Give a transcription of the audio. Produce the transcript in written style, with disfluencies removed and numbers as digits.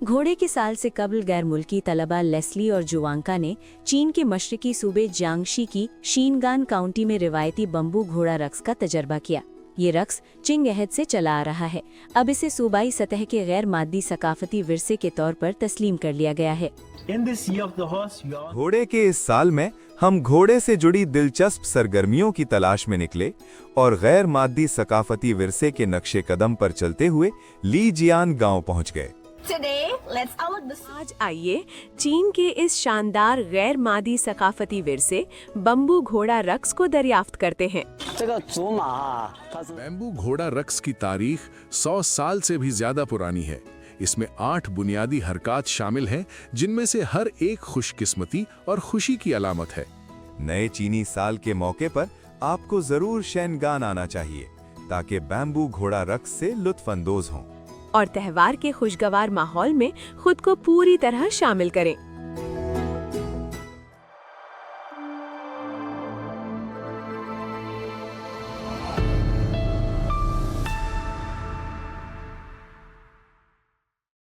घोड़े के साल से कबल गैर मुल्की तलबा लेस्ली और जुवांका ने चीन के मशरकी सूबे जियांगशी की शीनगान काउंटी में रिवायती बम्बू घोड़ा रक्स का तजर्बा किया। ये रक्स चिंग अहद से चला आ रहा है। अब इसे सूबाई सतह के गैर मादी सकाफती विरसे के तौर पर तस्लीम कर लिया गया है। घोड़े के इस साल में हम घोड़े से जुड़ी दिलचस्प सरगर्मियों की तलाश में निकले और गैर मादी सकाफती विरसे के नक्शे कदम पर चलते हुए लीजियान गांव पहुंच गए। आज आइए चीन के इस शानदार गैर मादी सकाफती विरसे बम्बू घोड़ा रक्स को दरियाफ्त करते हैं। बैम्बू घोड़ा रक्स की तारीख 100 साल से भी ज्यादा पुरानी है। इसमें 8 बुनियादी हरकत शामिल हैं, जिनमें से हर एक खुशकिस्मती और खुशी की अलामत है। नए चीनी साल के मौके पर आपको जरूर शैनगान आना चाहिए ताकि बैम्बू घोड़ा रक्स से लुत्फ अंदोज हों और त्योहार के खुशगवार माहौल में खुद को पूरी तरह शामिल करें।